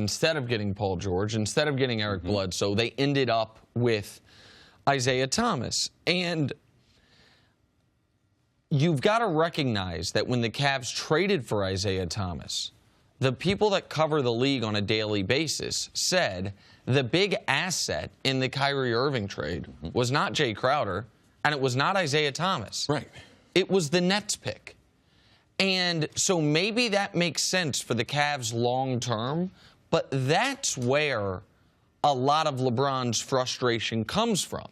Instead of getting Paul George, instead of getting Eric Bledsoe, they ended up with Isaiah Thomas. And you've got to recognize that when the Cavs traded for Isaiah Thomas, the people that cover the league on a daily basis said the big asset in the Kyrie Irving trade was not Jay Crowder, and it was not Isaiah Thomas. Right. It was the Nets pick. And so maybe that makes sense for the Cavs long term, but that's where a lot of LeBron's frustration comes from,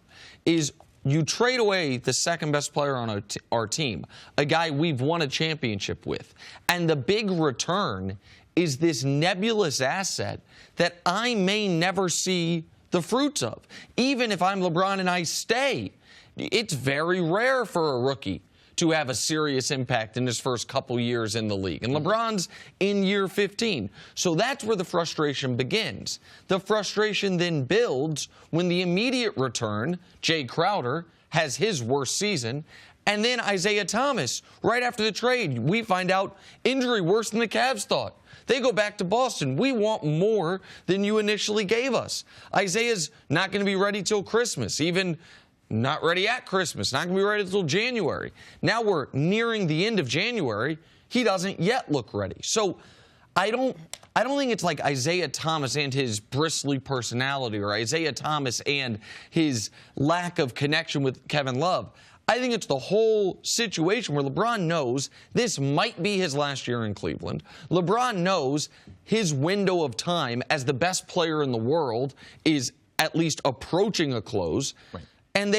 is you trade away the second best player on our team, a guy we've won a championship with, and the big return is this nebulous asset that I may never see the fruits of. Even if I'm LeBron and I stay, it's very rare for a rookie to have a serious impact in his first couple years in the league. And LeBron's in year 15. So that's where the frustration begins. The frustration then builds when the immediate return, Jay Crowder, has his worst season. And then Isaiah Thomas, right after the trade, we find out injury worse than the Cavs thought. They go back to Boston. We want more than you initially gave us. Isaiah's not going to be ready till Christmas, even not ready at Christmas, not going to be ready until January. Now we're nearing the end of January. He doesn't yet look ready. So I don't think it's like Isaiah Thomas and his bristly personality or Isaiah Thomas and his lack of connection with Kevin Love. I think it's the whole situation where LeBron knows this might be his last year in Cleveland. LeBron knows his window of time as the best player in the world is at least approaching a close. Right. And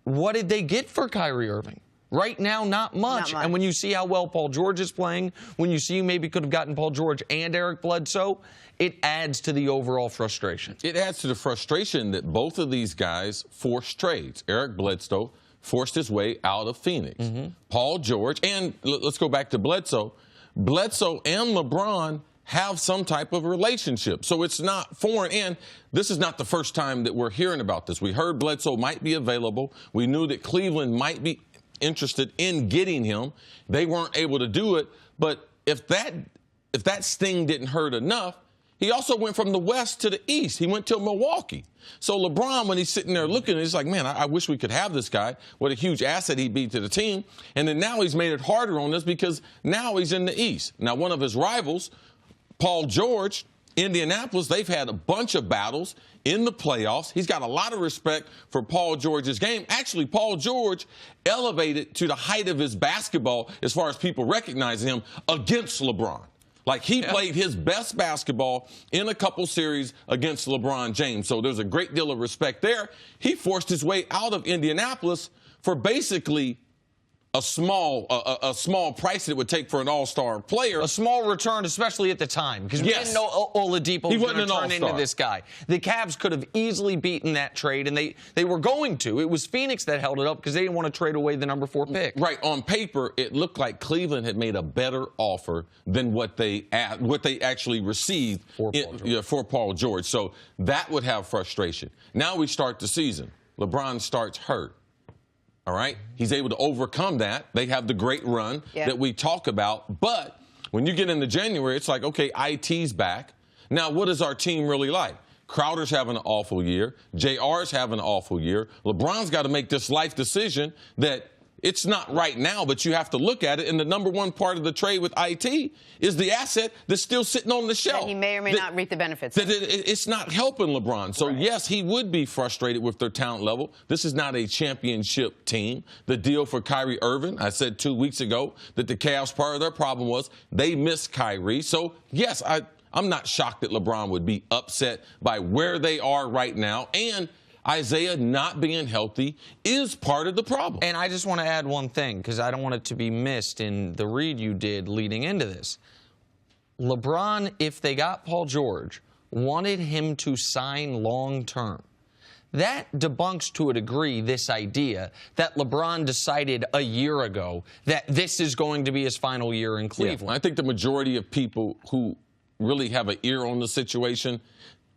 what did they get for Kyrie Irving? Right now, not much. And when you see how well Paul George is playing, when you see you maybe could have gotten Paul George and Eric Bledsoe, it adds to the overall frustration. It adds to the frustration that both of these guys forced trades. Eric Bledsoe forced his way out of Phoenix. Paul George, and let's go back to Bledsoe. Bledsoe and LeBron have some type of relationship. So it's not foreign. And this is not the first time that we're hearing about this. We heard Bledsoe might be available. We knew that Cleveland might be interested in getting him. They weren't able to do it. But if that sting didn't hurt enough, he also went from the West to the East. He went to Milwaukee. So LeBron, when he's sitting there looking, he's like, man, I wish we could have this guy. What a huge asset he'd be to the team. And then now he's made it harder on us because now he's in the East. Now, one of his rivals, Paul George, Indianapolis, they've had a bunch of battles in the playoffs. He's got a lot of respect for Paul George's game. Actually, Paul George elevated to the height of his basketball as far as people recognizing him against LeBron. Like, he played his best basketball in a couple series against LeBron James. So there's a great deal of respect there. He forced his way out of Indianapolis for basically a small price that it would take for an all-star player. A small return, especially at the time, because we didn't know Oladipo was going to turn into this guy. The Cavs could have easily beaten that trade, and they were going to. It was Phoenix that held it up because they didn't want to trade away the number 4 pick. Right. On paper, it looked like Cleveland had made a better offer than what they actually received for Paul George. So that would have frustration. Now we start the season. LeBron starts hurt. All right? He's able to overcome that. They have the great run that we talk about. But when you get into January, it's like, okay, IT's back. Now, what is our team really like? Crowder's having an awful year. JR's having an awful year. LeBron's got to make this life decision that it's not right now, but you have to look at it. And the number one part of the trade with IT is the asset that's still sitting on the shelf. That he may or may not reap the benefits. It's not helping LeBron. So, yes, he would be frustrated with their talent level. This is not a championship team. The deal for Kyrie Irving, I said 2 weeks ago that the Cavs, part of their problem was they missed Kyrie. So, yes, I'm not shocked that LeBron would be upset by where they are right now. And Isaiah not being healthy is part of the problem. And I just want to add one thing, because I don't want it to be missed in the read you did leading into this. LeBron, if they got Paul George, wanted him to sign long-term. That debunks to a degree this idea that LeBron decided a year ago that this is going to be his final year in Cleveland. Yeah, I think the majority of people who really have an ear on the situation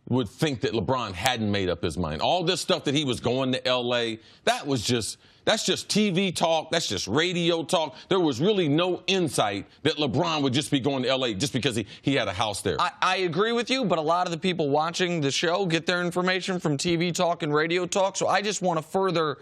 would think that LeBron hadn't made up his mind. All this stuff that he was going to L.A., that was just That's just TV talk. That's just radio talk. There was really no insight that LeBron would just be going to L.A. just because he had a house there. I agree with you, but a lot of the people watching the show get their information from TV talk and radio talk, so I just want to further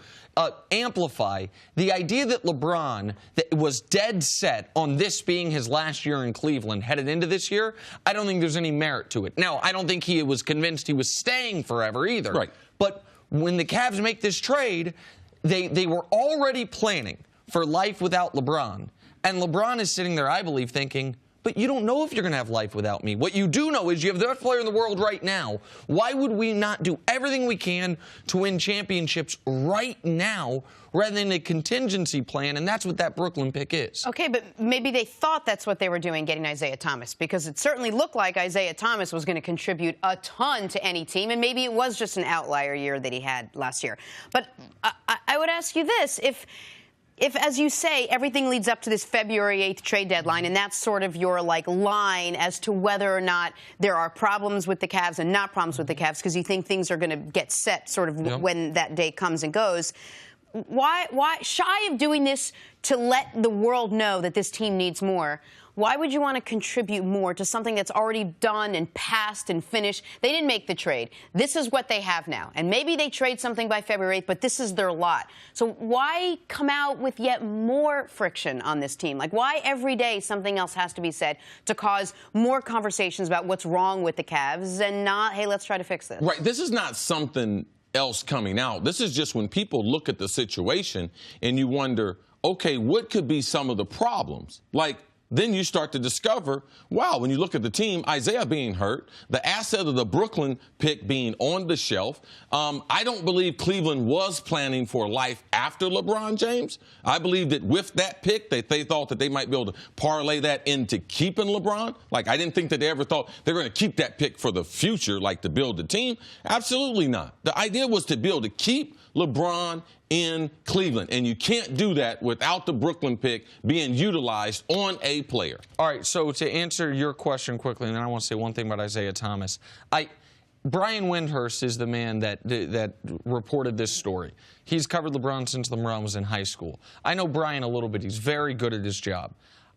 amplify the idea that LeBron was dead set on this being his last year in Cleveland headed into this year. I don't think there's any merit to it. Now, I don't think he was convinced he was staying forever either. Right. But when the Cavs make this trade, they were already planning for life without LeBron. And LeBron is sitting there, I believe, thinking, but you don't know if you're going to have life without me. What you do know is you have the best player in the world right now. Why would we not do everything we can to win championships right now rather than a contingency plan? And that's what that Brooklyn pick is. Okay, but maybe they thought that's what they were doing, getting Isaiah Thomas, because it certainly looked like Isaiah Thomas was going to contribute a ton to any team, and maybe it was just an outlier year that he had last year. But I would ask you this, if, as you say, everything leads up to this February 8th trade deadline, and that's sort of your, line as to whether or not there are problems with the Cavs and not problems with the Cavs, because you think things are going to get set sort of when that day comes and goes, why, shy of doing this to let the world know that this team needs more, why would you want to contribute more to something that's already done and passed and finished? They didn't make the trade. This is what they have now. And maybe they trade something by February 8th, but this is their lot. So why come out with yet more friction on this team? Why every day something else has to be said to cause more conversations about what's wrong with the Cavs and not, hey, let's try to fix this? Right. This is not something else coming out. This is just when people look at the situation and you wonder, okay, what could be some of the problems? Then you start to discover, wow, when you look at the team, Isaiah being hurt, the asset of the Brooklyn pick being on the shelf. I don't believe Cleveland was planning for life after LeBron James. I believe that with that pick, they thought that they might be able to parlay that into keeping LeBron. I didn't think that they ever thought they were going to keep that pick for the future, to build the team. Absolutely not. The idea was to be able to keep LeBron in Cleveland, and you can't do that without the Brooklyn pick being utilized on a player. All right, so to answer your question quickly, and then I want to say one thing about Isaiah Thomas. Brian Windhorst is the man that reported this story. He's covered LeBron since LeBron was in high school. I know Brian a little bit. He's very good at his job.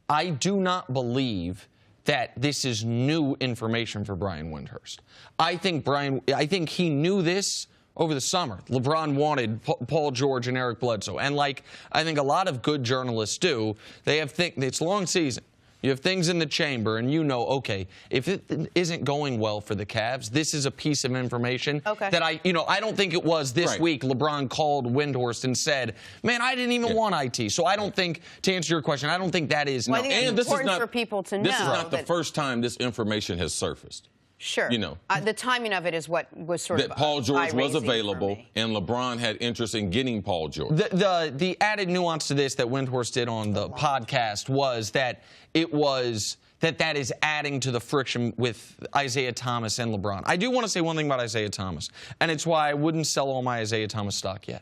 I do not believe that this is new information for Brian Windhorst. I think he knew this over the summer. LeBron wanted Paul George and Eric Bledsoe. And I think a lot of good journalists do, it's long season. You have things in the chamber, and okay, if it isn't going well for the Cavs, this is a piece of information that I don't think it was this week LeBron called Windhorst and said, man, I didn't even want IT. So I don't think, to answer your question, I don't think that is. Well, I think it's important for people to know. This is not the first time this information has surfaced. Sure. The timing of it is what was sort of that Paul George was available, and LeBron had interest in getting Paul George. The added nuance to this that Windhorst did on the podcast was that that is adding to the friction with Isaiah Thomas and LeBron. I do want to say one thing about Isaiah Thomas, and it's why I wouldn't sell all my Isaiah Thomas stock yet.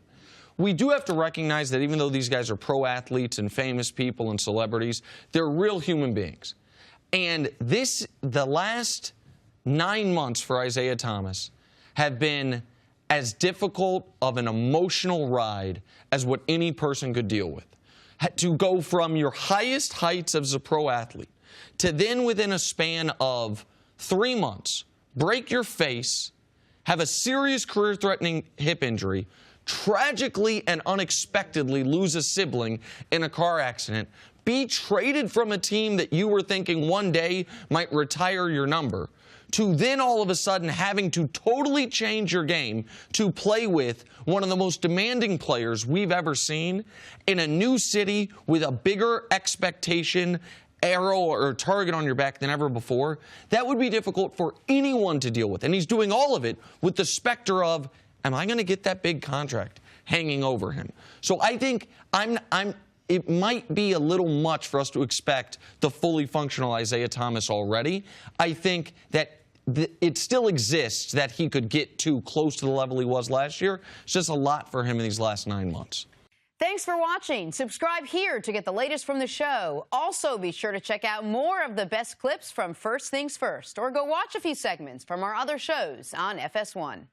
We do have to recognize that even though these guys are pro athletes and famous people and celebrities, they're real human beings. And the last 9 months for Isaiah Thomas have been as difficult of an emotional ride as what any person could deal with. To go from your highest heights as a pro athlete to then within a span of 3 months, break your face, have a serious career-threatening hip injury, tragically and unexpectedly lose a sibling in a car accident, be traded from a team that you were thinking one day might retire your number, to then all of a sudden having to totally change your game to play with one of the most demanding players we've ever seen in a new city with a bigger expectation, arrow or target on your back than ever before, that would be difficult for anyone to deal with. And he's doing all of it with the specter of, am I going to get that big contract hanging over him? So I think it might be a little much for us to expect the fully functional Isaiah Thomas already. I think that it still exists that he could get too close to the level he was last year. It's just a lot for him in these last 9 months. Thanks for watching. Subscribe here to get the latest from the show. Also, be sure to check out more of the best clips from First Things First, or go watch a few segments from our other shows on FS1.